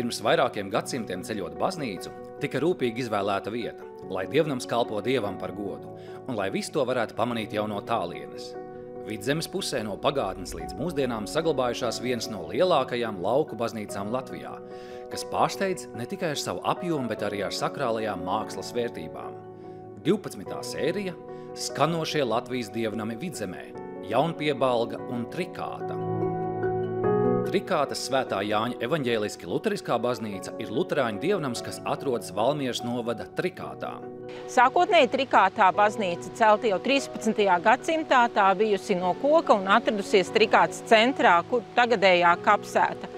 Pirms vairākiem gadsimtiem ceļot baznīcu, tika rūpīgi izvēlēta vieta, lai dievnams kalpo dievam par godu, un lai visu to varētu pamanīt jau no tālienes. Vidzemes pusē no pagātnes līdz mūsdienām saglabājušās vienas no lielākajām lauku baznīcām Latvijā, kas pārsteidz ne tikai ar savu apjomu, bet arī ar sakrālajām mākslas vērtībām. 12. sērija – skanošie Latvijas dievnami Vidzemē, Jaunpiebalga un Trikāta. Trikātas Svētā Jāņa evaņģēliski luteriskā baznīca ir luterāņu dievnams, kas atrodas Valmieras novada Trikātā. Sākotnēji Trikātā baznīca celta jau 13. gadsimtā, tā bijusi no koka un atradusies Trikātas centrā, kur tagadējā kapsēta.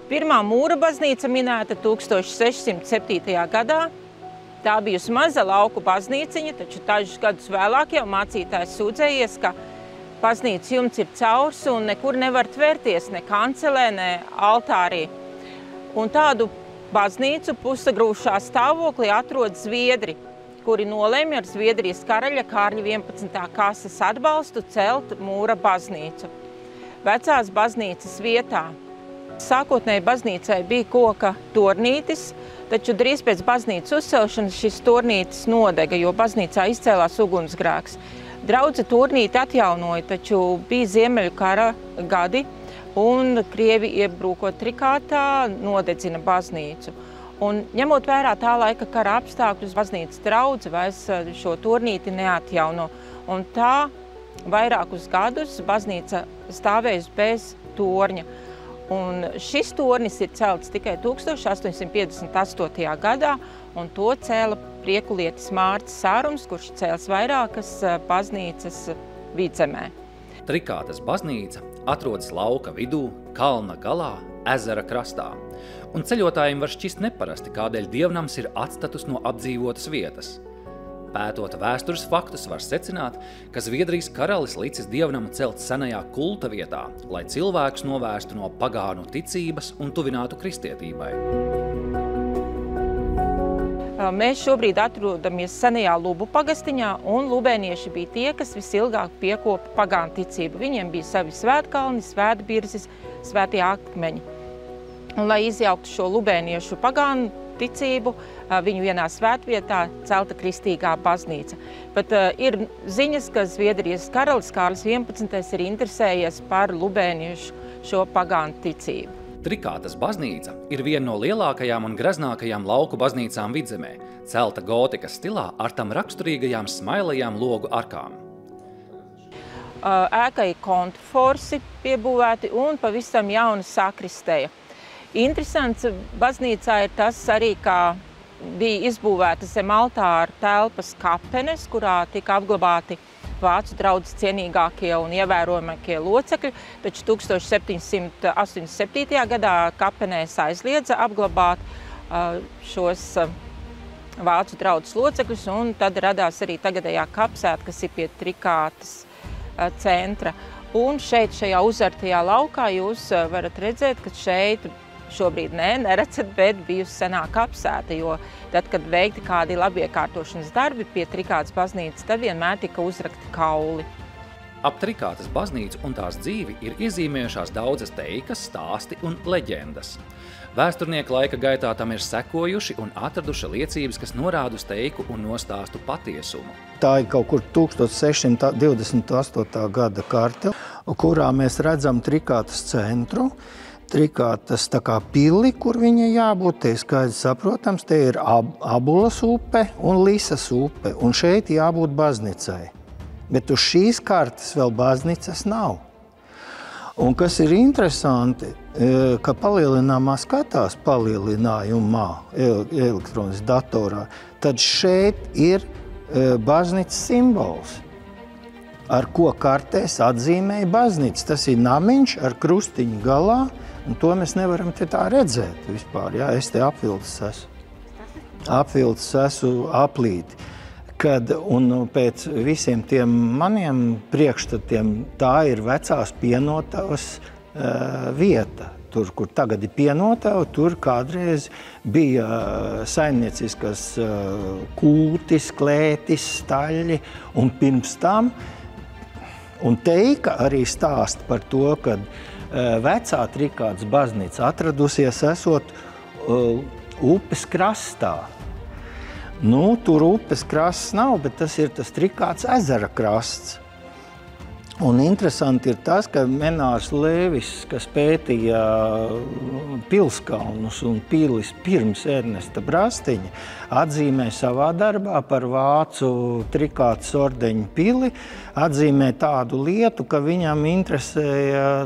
Pirmā mūra baznīca minēta 1607. gadā. Tā bijusi maza lauku baznīciņa, taču dažus gadus vēlāk jau mācītājs sūdzējies, ka baznīcas jumts ir caurs un nekur nevar tvērties, ne kancelē, ne altārī. Un tādu baznīcu pusagrūšā stāvoklī atrod zviedri, kuri nolēma ar Zviedrijas karaļa Kārļa 11. kases atbalstu celt mūra baznīcu vecās baznīcas vietā. Sākotnēji baznīcai bija koka tornītis, taču drīz pēc baznīcas uzcelšanas šis tornītis nodega, jo baznīcā izcēlās ugunsgrēks. Draudze tornīti atjaunoja, taču bija Ziemeļu kara gadi, un Krievi iebrūkot Trikātā nodedzina baznīcu. Un ņemot vērā tā laika kara apstākļus, baznīcas draudze vairs šo tornīti neatjauno. Un tā vairākus gadus baznīca stāvējusi bez torņa. Un šis tornis ir celts tikai 1858. gadā, un to cēla priekulietis Mārcis Sārums, kurš cēls vairākas baznīcas Vidzemē. Trikātas baznīca atrodas lauka vidū, kalna galā, ezera krastā. Un ceļotājiem var šķist neparasti, kādēļ dievnams ir atstatus no apdzīvotas vietas. Pētot vēstures faktus, var secināt, ka Zviedrijas karalis licis dievnamu celt senajā kulta vietā, lai cilvēkus novērstu no pagānu ticības un tuvinātu kristietībai. Mēs šobrīd atrodamies senajā Lubu pagastiņā, un lubēnieši bija tie, kas visilgāk piekopa pagānu ticību. Viņiem bija savi svētkalni, svētbirzes, svētie akmeņi. Un, lai izjauktu šo lubēniešu pagānu ticību, viņu vienā svētvietā celta kristīgā baznīca. Bet ir ziņas, ka Zviedrijas karalis Kārlis 11. ir interesējies par lubēniešu šo pagānu ticību. Trikātas baznīca ir viena no lielākajām un greznākajām lauku baznīcām Vidzemē, celta gotikas stilā ar tam raksturīgajām smailajām logu arkām. Ēkai kontrforsi piebūvēti un pavisam jauna sakristeja. Interesants baznīcā ir tas arī, kā bija izbūvēta zem altāra telpas kapenes, kurā tika apglabāti vācu draudzes cienīgākie un ievērojamākie locekļi, taču 1787. gadā kapenēs aizliedza apglabāt šos vācu draudzes locekļus, un tad radās arī tagadējā kapsēta, kas ir pie Trikātas centra. Un šeit, šajā uzartajā laukā, jūs varat redzēt, ka šeit šobrīd neredzat, bet bijusi senā kapsēta, jo tad, kad veikti kādi labiekārtošanas darbi pie Trikātas baznīcas, tad vienmēr tika uzrakti kauli. Ap Trikātas baznīcu un tās dzīvi ir iezīmējušās daudzas teikas, stāsti un leģendas. Vēsturnieki laika gaitā tam ir sekojuši un atraduši liecības, kas norāda uz teiku un nostāstu patiesumu. Tā ir kaut kur 1628. gada karte, kurā mēs redzam Trikātas centru, Trikātas tā kā pili, kur viņa jābūt, te skaidrs saprotams, te ir Abulas upe un Lisas upe, un šeit jābūt baznīcai. Bet uz šīs kartes vēl baznīcas nav. Un kas ir interesanti, ka palielināmā skatās palielinājumā elektronas datorā, tad šeit ir baznīcas simbols, ar ko kartēs atzīmēja baznīca. Tas ir namiņš ar krustiņu galā, un to mēs nevaram te tā redzēt vispār. Jā, es te apvilcis esmu aplīti. Un pēc visiem tiem maniem priekšstatiem tā ir vecās pienotavas vieta. Tur, kur tagad ir pienotava, tur kādreiz bija saimnieciskas kūtis, klētis, staļļi, un pirms tam. Un teika arī stāsta par to, ka vecā Trikātas baznīca atradusies esot upes krastā. Nu, tur upes krasts nav, bet tas ir tas Trikāts ezera krasts. Un interesanti ir tas, ka Menārs Lēvis, kas pētīja pilskalnus un pilis pirms Ernesta Brastiņa, atzīmē savā darbā par vācu Trikātas ordeņa pili, atzīmē tādu lietu, ka viņam interesēja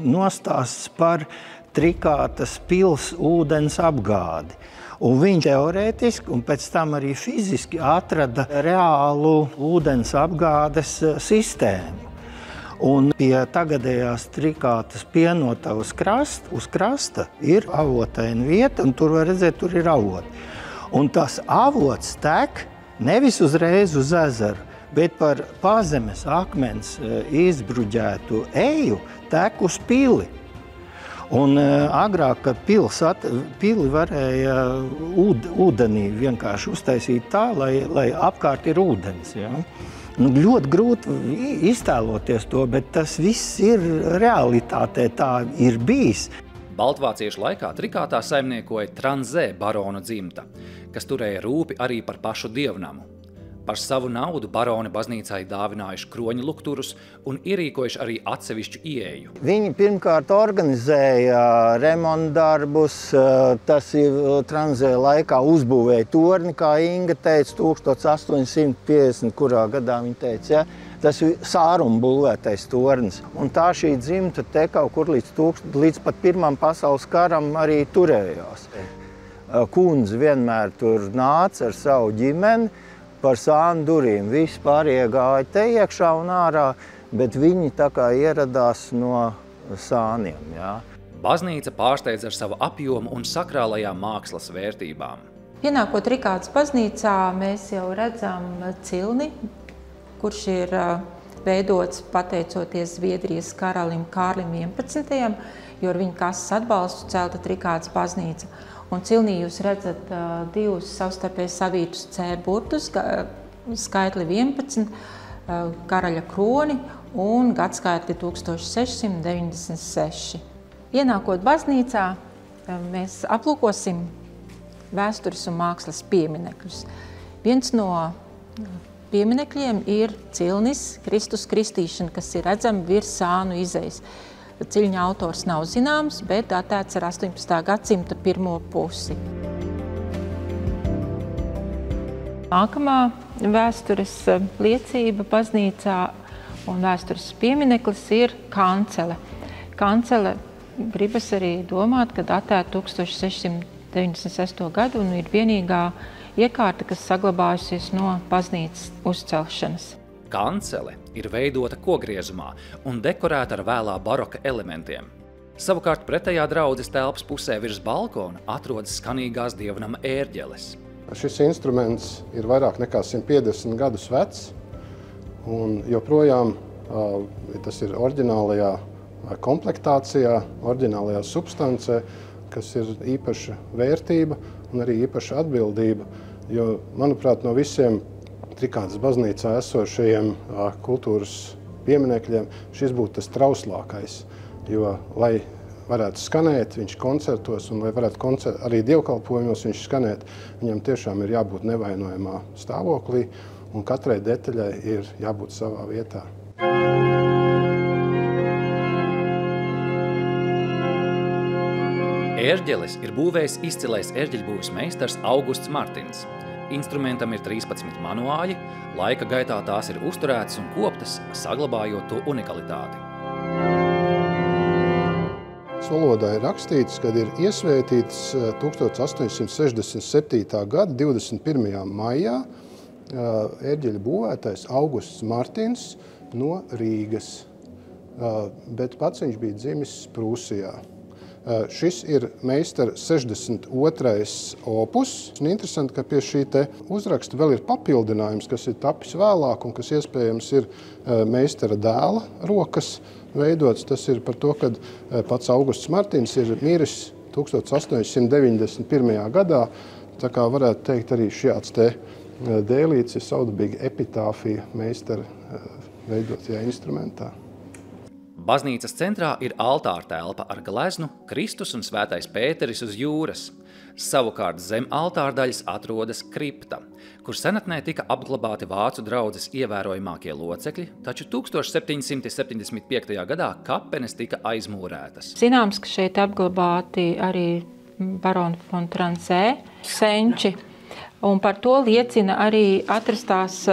nostāsts par Trikātas pils ūdens apgādi. Un viņš teorētiski un pēc tam arī fiziski atrada reālu ūdens apgādes sistēmu. Un pie tagadējās Trikātas pienotavas uz krasta ir avotaina vieta, un tur var redzēt, tur ir avoti. Un tas avots tek nevis uzreiz uz ezeru, bet par pazemes akmens izbruģētu eju tek uz pili. Un agrāk, kad pili varēja ūdenī vienkārši uztaisīt tā, lai apkārt ir ūdens. Ja? Nu, ļoti grūti iztēloties to, bet tas viss ir realitātē, tā ir bijis. Baltvāciešu laikā Trikātā saimniekoja Tranzē baronu dzimta, kas turēja rūpi arī par pašu dievnamu. Par savu naudu baroni baznīcai dāvinājuši kroņu lukturus un ierīkojuši arī atsevišķu ieeju. Viņi pirmkārt organizēja remontdarbus, tas ir Tranzē laikā uzbūvēja torni, kā Inga teica, 1850, kurā gadā viņa teica, ja? Tas ir Sāruma būvētais tornis. Un tā šī dzimta te kaut kur līdz pat Pirmam pasaules karam arī turējās. Kundze vienmēr tur nāca ar savu ģimeni, par sānu durīm. Visi pārējie gāja te iekšā un ārā, bet viņi tā kā ieradās no sāniem. Jā. Baznīca pārsteidz ar savu apjomu un sakrālajām mākslas vērtībām. Pienākot Trikātas baznīcā, mēs jau redzam cilni, kurš ir veidots pateicoties Zviedrijas karalim Kārlim 11. jo ar viņa kases atbalstu celta Trikātas baznīca. Un cilnī jūs redzat divus savstarpēji savītus cērburtus, skaitli 11, karaļa kroni un gadskaitli 1696. Ienākot baznīcā, mēs aplūkosim vēstures un mākslas pieminekļus. Viens no pieminekļiem ir cilnis Kristus kristīšana, kas ir redzama virs sānu izejas. Ciļņa autors nav zināms, bet datēts ar 18. gadsimta pirmo pusi. Nākamā vēstures liecība baznīcā un vēstures piemineklis ir kancele. Kancele gribas arī domāt, ka datēta 1696. gadu un ir vienīgā iekārta, kas saglabājusies no baznīcas uzcelšanas. Kancele ir veidota kogriezumā un dekorēta ar vēlā baroka elementiem. Savukārt pretējā draudzes telpas pusē virs balkona atrodas skanīgās dievnama ērģeles. Šis instruments ir vairāk nekā 150 gadus vecs, un joprojām tas ir oriģinālajā komplektācijā, oriģinālajā substancē, kas ir īpaša vērtība un arī īpaša atbildība, jo, manuprāt, no visiem Trikātas baznīcā esošajiem kultūras pieminekļiem šis būtu tas trauslākais, jo, lai varētu skanēt viņš koncertos un lai varētu arī dievkalpojumos viņš skanēt, viņam tiešām ir jābūt nevainojamā stāvoklī un katrai detaļai ir jābūt savā vietā. Ērģeles ir būvējis izcilais ērģeļbūves meistars Augusts Martins. Instrumentam ir 13 manuāļi, laika gaitā tās ir uzturētas un koptas, saglabājot to unikalitāti. Valodā ir rakstīts, kad ir iesvētīts 1867. gada 21. maijā ērģeļa būvētais Augusts Martins no Rīgas, bet pats viņš bija dzimis Prūsijā. Šis ir meistara 62. opus. Interesanti, ka pie šī te uzraksta vēl ir papildinājums, kas ir tapis vēlāk un kas iespējams ir meistara dēla rokas veidots. Tas ir par to, ka pats Augusts Martins ir miris 1891. gadā. Tā kā varētu teikt arī šāds te dēlīts ir saudabīga epitāfija meistara veidotajā instrumentā. Baznīcas centrā ir altāra telpa ar gleznu Kristus un Svētais Pēteris uz jūras. Savukārt zem altāra daļas atrodas kripta, kur senatnē tika apglabāti vācu draudzes ievērojamākie locekļi, taču 1775. gadā kapenes tika aizmūrētas. Zināms, ka šeit apglabāti arī baroni von Transē senči, un par to liecina arī atrastās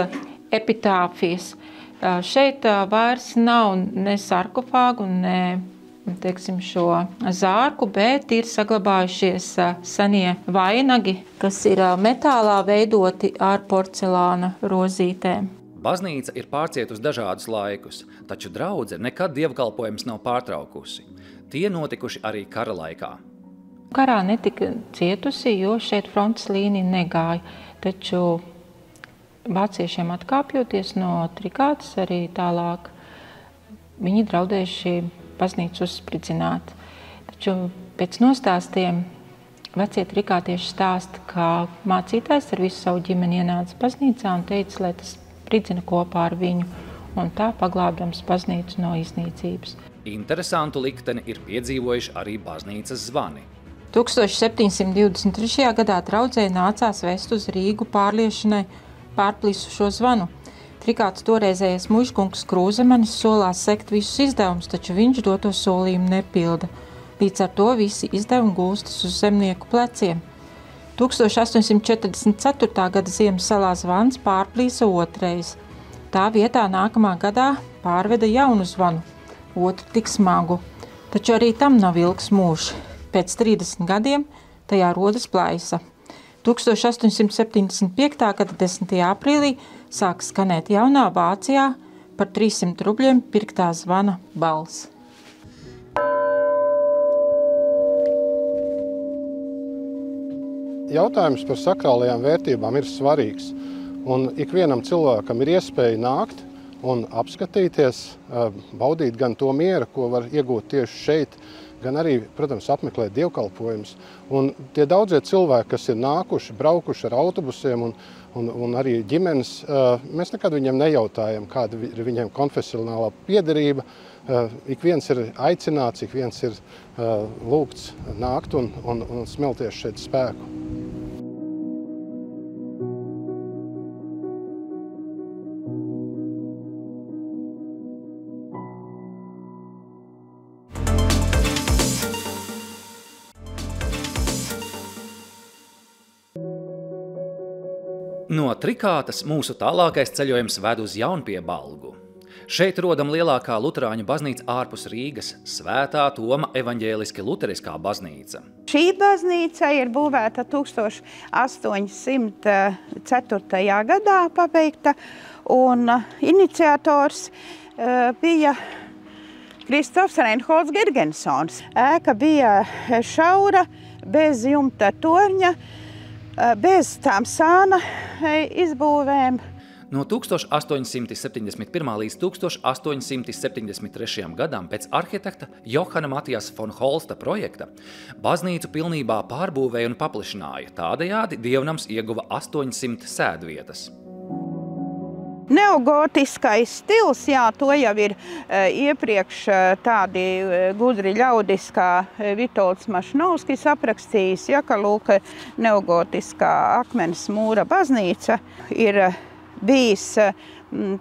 epitāfijas. Šeit vairs nav ne sarkofāgu, ne šo zārku, bet ir saglabājušies senie vainagi, kas ir metālā veidoti ar porcelāna rozītēm. Baznīca ir pārcietusi dažādus laikus, taču draudze nekad dievkalpojums nav pārtraukusi. Tie notikuši arī kara laikā. Karā netika cietusi, jo šeit frontes līnija negāja, taču vāciešiem atkāpjoties no Trikātes arī tālāk, viņi draudējuši baznīcu uzspridzināt. Taču pēc nostāstiem vecie trikātieši stāsta, ka mācītājs ar visu savu ģimeni ienāca baznīcā un teica, lai tas spridzina kopā ar viņu, un tā paglābdams baznīcu no iznīcības. Interesantu likteni ir piedzīvojuši arī baznīcas zvani. 1723. gadā draudzei nācās vest uz Rīgu pārliešanai pārplīsušo zvanu. Trikāts toreizējais mužkungs Krūzemanis solās sekt visus izdevumus, taču viņš doto solījumu nepilda. Līdz ar to visi izdevumi gulstas uz zemnieku pleciem. 1844. gada Ziemassvētku zvans pārplīsa otrais. Tā vietā nākamā gadā pārveda jaunu zvanu, otru tik smagu. Taču arī tam nav ilgs mūžs. Pēc 30 gadiem tajā rodas plaisa. 1875. gada 10. aprīlī sāk skanēt jaunā Vācijā par 300 rubļiem pirktā zvana balss. Jautājums par sakrālajām vērtībām ir svarīgs, un ikvienam cilvēkam ir iespēja nākt un apskatīties, baudīt gan to mieru, ko var iegūt tieši šeit, gan arī, protams, apmeklēt dievkalpojumus. Un tie daudzie cilvēki, kas ir nākuši, braukuši ar autobusiem un arī ģimenes, mēs nekad viņiem nejautājam, kāda ir viņiem konfesionālā piederība. Ik viens ir aicināts, ik viens ir lūgts nākt un smelties šeit spēku. No Trikātes mūsu tālākais ceļojums ved uz Jaunpiebalgu. Šeit rodam lielākā luterāņu baznīca ārpus Rīgas – Svētā Toma evaņģēliski luteriskā baznīca. Šī baznīca ir būvēta 1804. gadā pabeigta, un iniciators bija Kristofs Reinholds Gergensons. Ēka bija šaura, bez jumta torņa, bez tām sāna izbūvēm. No 1871. līdz 1873. gadam pēc arhitekta Johana Matijas von Holsta projekta baznīcu pilnībā pārbūvēja un paplašināja. Tādējādi dievnams ieguva 800 sēdvietas. Neogotiskais stils, jā, to jau ir iepriekš tādi gudri ļaudis kā Vitolds Mašnovskis aprakstījis, ja, ka lūk, neogotiskā akmens mūra baznīca ir bijis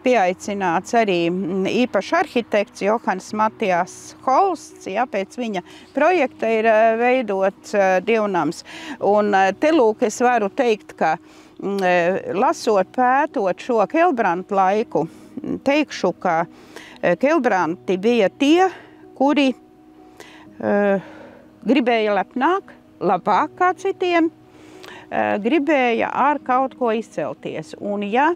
pieaicināts arī īpašs arhitekts Johans Matijas Holsts, ja, pēc viņa projekta ir veidots dievnams. Un te lūk, es varu teikt, ka lasot, pētot šo Kelbrantu laiku, teikšu, ka Kelbranti bija tie, kuri gribēja lepnāk, labāk kā citiem, gribēja ar kaut ko izcelties. Un ja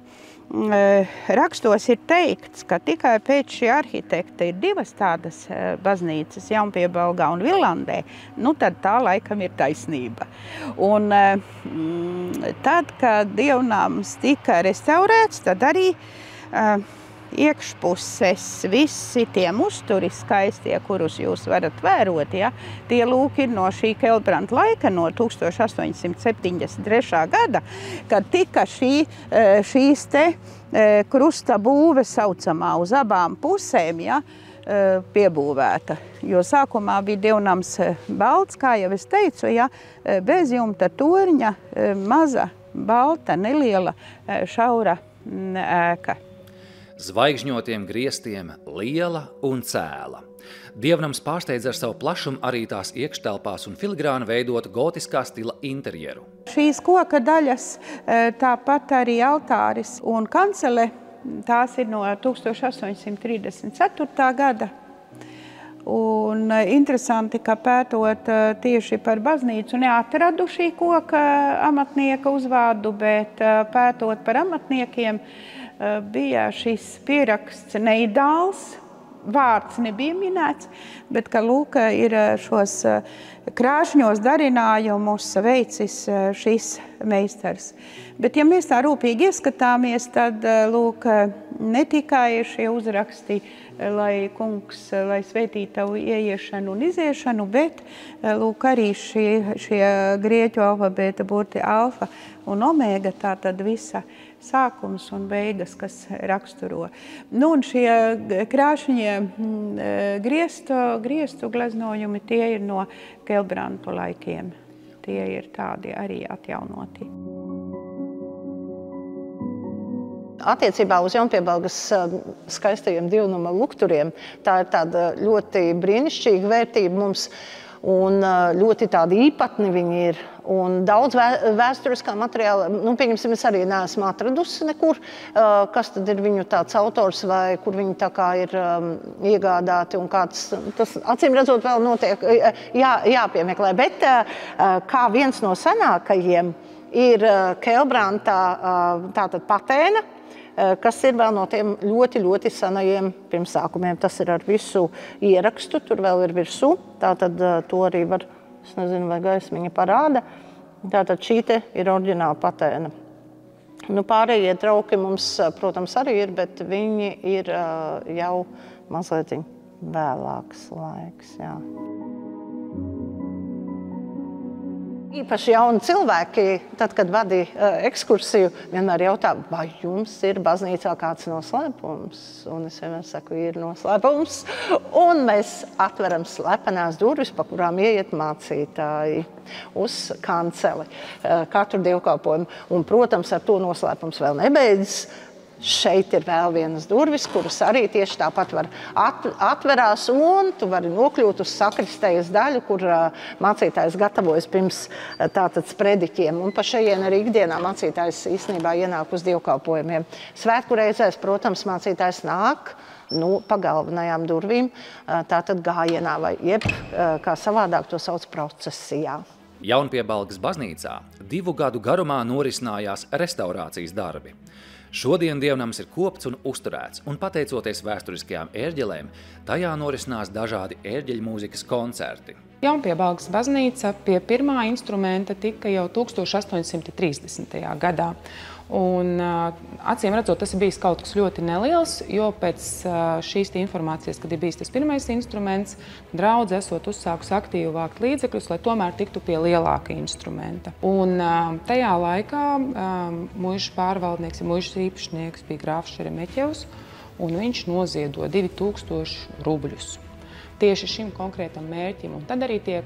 rakstos ir teikts, ka tikai pēc šī arhitekta ir divas tādas baznīcas, Jaunpiebalgā un Vilandē, nu tad tā laikam ir taisnība. Un tad, kad dievnams tika restaurēts, tad arī iekšpuses visi tie musturi skaistie, kurus jūs varat vērot, ja, tie lūk ir no šī Kelbranta laika, no 1873. gada, kad tika šīs te krusta būve saucamā uz abām pusēm, ja, piebūvēta. Jo sākumā bija dievnams balts, kā jau es teicu, ja, bez jumta torņa, maza, balta, neliela, šaura ēka. Zvaigžņotiem griestiem liela un cēla. Dievnams pārsteidz ar savu plašumu arī tās iekštelpās un filigrāni veidotu gotiskā stila interjeru. Šīs koka daļas, tāpat arī altāris un kancele, tās ir no 1834. gada. Un interesanti, ka pētot tieši par baznīcu neatradu šī koka amatnieka uzvārdu, bet pētot par amatniekiem bija šis pieraksts neidāls. Vārds nebija minēts, bet ka lūk ir šos krāšņos darinājumus veicis šis meistars. Bet ja mēs tā rūpīgi ieskatāmies, tad lūk ne tikai šie uzraksti, lai kungs, lai svētītu tavu ieiešanu un iziešanu, bet lūk arī šie grieķu alfabēta burti alfa un omega, tā tad visa sākums un beigas, kas raksturo. Nu, un šie krāšņie griestu gleznojumi, tie ir no Gelbrantu laikiem. Tie ir tādi arī atjaunoti. Attiecībā uz Jaunpiebalgas skaistajiem divnuma lukturiem, tā ir tāda ļoti brīnišķīga vērtība mums un ļoti tādi īpatni viņi ir. Un daudz vēsturiskā materiāla, nu, pieņemsim, es arī neesmu atradusi nekur, kas tad ir viņu tāds autors vai kur viņi tā kā ir iegādāti un kāds, tas acīm redzot vēl notiek, jāpiemeklē. Bet kā viens no senākajiem ir Gelbrantā tātad patēna, kas ir vēl no tiem ļoti, ļoti senajiem pirmsākumiem. Tas ir ar visu ierakstu, tur vēl ir virsū, tātad to arī var, es nezinu, vai gaismiņa parāda. Tātad šī te ir oriģināla patēna. Nu, pārējie trauki mums, protams, arī ir, bet viņi ir jau mazliet vēlāks laiks, jā. Īpaši jauni cilvēki, tad, kad vadīja ekskursiju, vienmēr jautā, vai jums ir baznīcā kāds noslēpums? Un es vienmēr saku, ir noslēpums. Un mēs atveram slepenās durvis, pa kurām ieiet mācītāji uz kanceli katru dievkalpojumu. Un, protams, ar to noslēpums vēl nebeidzas. Šeit ir vēl vienas durvis, kuras arī tieši tāpat var atverās, un tu vari nokļūt uz sakristējas daļu, kur mācītājs gatavojas pirms tātad sprediķiem. Un pa šejien arī ikdienā mācītājs īstenībā ienāk uz dievkalpojumiem. Svētku reizēs, protams, mācītājs nāk pa galvenajām durvīm, tātad gājienā vai jeb, kā savādāk to sauc, procesijā. Jaunpiebalgas baznīcā 2 gadu garumā norisinājās restaurācijas darbi. Šodien dievnams ir kopts un uzturēts, un pateicoties vēsturiskajām ērģelēm, tajā norisinās dažādi ērģeļu mūzikas koncerti. Jaunpiebalgas baznīca pie pirmā instrumenta tika jau 1830. gadā. Un, acīm redzot, tas ir bijis kaut kas ļoti neliels, jo pēc šīs informācijas, kad ir bijis tas pirmais instruments, draudze esot uzsākus aktīvi vākt līdzekļus, lai tomēr tiktu pie lielāka instrumenta. Un tajā laikā muižas pārvaldnieks, muižas īpašnieks bija grāfs Šeremeķevs, un viņš noziedo 2000 rubļus tieši šim konkrētam mērķim. Un tad arī tiek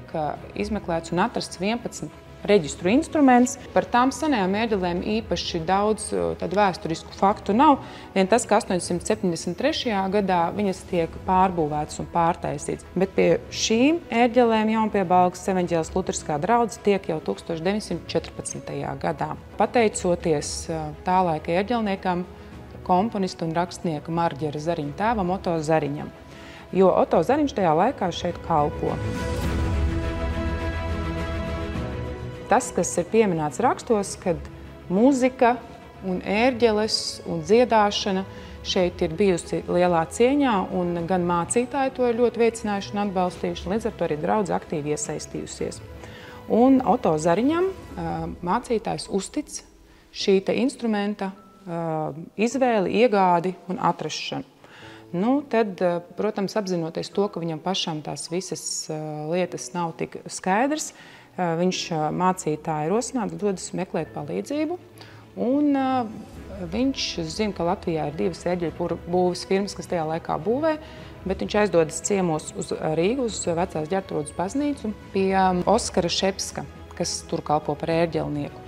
izmeklēts un atrasts 11 reģistru instruments. Par tām senajām ērģelēm īpaši daudz tādu vēsturisku faktu nav. Vien tas, ka 873. gadā viņas tiek pārbūvētas un pārtaisītas. Bet pie šīm ērģelēm Jaunpiebalgas evaņģēliskā luteriskā draudze tiek jau 1914. gadā. Pateicoties tā laika ērģelniekam, komponistu un rakstnieku Marģera Zariņa tēvam Oto Zariņam. Jo Oto Zariņš tajā laikā šeit kalpo. Tas, kas ir pieminēts rakstos, kad mūzika un ērģeles un dziedāšana šeit ir bijusi lielā cieņā, un gan mācītāji to ir ļoti veicinājuši un atbalstījuši, līdz ar to arī draudze aktīvi iesaistījusies. Un Oto Zariņam mācītājs uztic šī instrumenta izvēli, iegādi un atrašanu. Nu, tad, protams, apzinoties to, ka viņam pašam tās visas lietas nav tik skaidrs, viņš mācītāji rosināt, dodas meklēt palīdzību un Viņš zina, ka Latvijā ir 2 ērģeļu būves firmas, kas tajā laikā būvē, bet viņš aizdodas ciemos uz Rīgu, uz Vecās Ģertrūdes baznīcu pie Oskara Šepska, kas tur kalpo par ērģelnieku.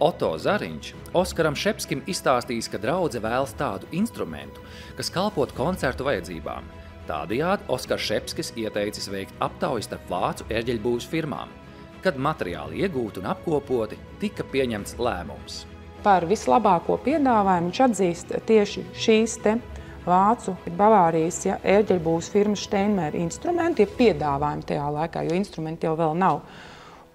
Oto Zariņš Oskaram Šepskim izstāstījis, ka draudze vēlas tādu instrumentu, kas kalpot koncertu vajadzībām. Tādējādi Oskars Šepskis ieteicis veikt aptauju starp vācu ērģeļbūves firmām. Kad materiāli iegūti un apkopoti, tika pieņemts lēmums. Par vislabāko piedāvājumu viņš atzīst tieši šīs te vācu Bavārijas ērģeļbūves firmas Steinmeier instrumenti, ja piedāvājumi tajā laikā, jo instrumenti jau vēl nav.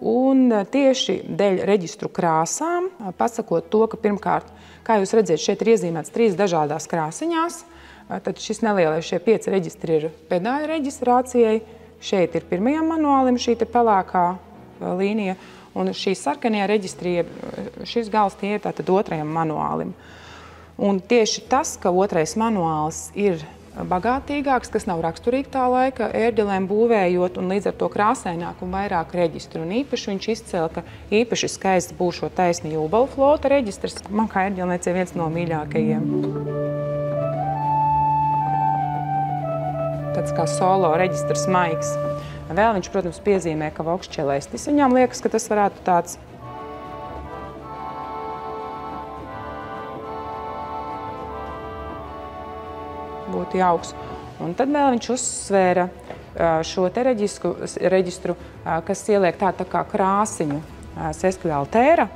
Un tieši dēļ reģistru krāsām, pasakot to, ka pirmkārt, kā jūs redzat, šeit ir iezīmēts 3 dažādās krāsiņās, tad šis nelielais, šie 5 reģistri ir pedāļu reģistrācijai, šeit ir pirmajam manuālim šī te pelēkā līnija, un šī sarkanie reģistri, šis gals tie ir tātad 2. manuālim. Un tieši tas, ka 2. manuāls ir bagātīgāks, kas nav raksturīgi tā laika ērģelēm būvējot, un līdz ar to krāsaināk un vairāk reģistru. Un īpaši viņš izcēla, ka īpaši skaists būs šo taisni Jūbalflota reģistrs. Man kā ērģelniecei viens no mīļākajiem. Tāds kā solo reģistrs maigs. Vēl viņš, protams, piezīmē, ka vokšķelēstis. Viņām liekas, ka tas varētu tāds būtu jauks. Un tad vēl viņš uzsvēra šo te reģistru, kas ieliek tā kā krāsiņu seskvjaltēra.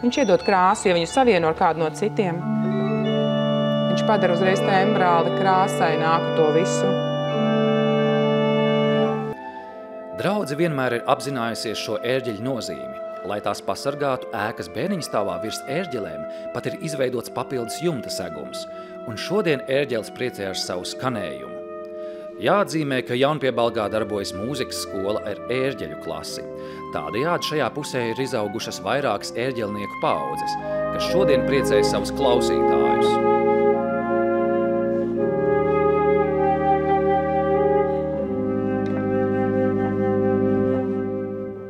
Viņš iedod krāsu, ja viņu savieno ar kādu no citiem. Viņš padara uzreiz tembrāli krāsaināku to visu. Draudze vienmēr ir apzinājusies šo ērģeļu nozīmi. Lai tās pasargātu ēkas bēniņstāvā virs ērģelēm, pat ir izveidots papildus jumta segums, un šodien ērģeles priecē ar savu skanējumu. Jāatzīmē, ka Jaunpiebalgā darbojas mūzikas skola ar ērģeļu klasi. Tādējādi šajā pusē ir izaugušas vairākas ērģelnieku paaudzes, kas šodien priecē savus klausītājus.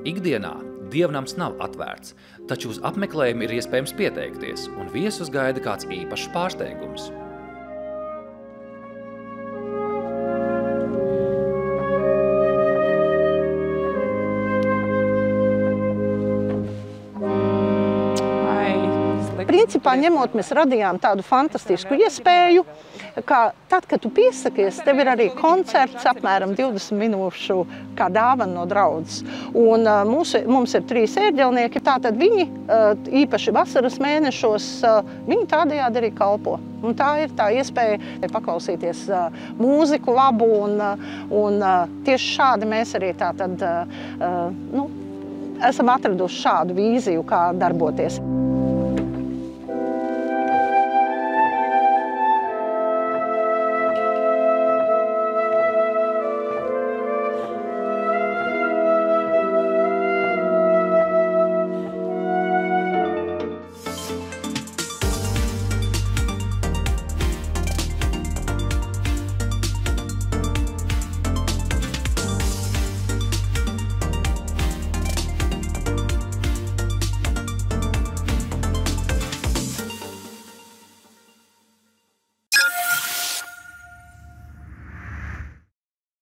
Ikdienā dievnams nav atvērts, taču uz apmeklējumu ir iespējams pieteikties, un viesus gaida kāds īpašs pārsteigums. Principā ņemot, mēs radījām tādu fantastisku iespēju, ka tad, kad tu piesakies, tev ir arī koncerts apmēram 20 minūšu kā dāvana no draudzes. Un mums ir 3 ērģelnieki, tātad viņi īpaši vasaras mēnešos, viņi tādējādi arī kalpo. Un tā ir tā iespēja paklausīties mūziku labu, un tieši šādi mēs arī tātad, esam atraduši šādu vīziju, kā darboties.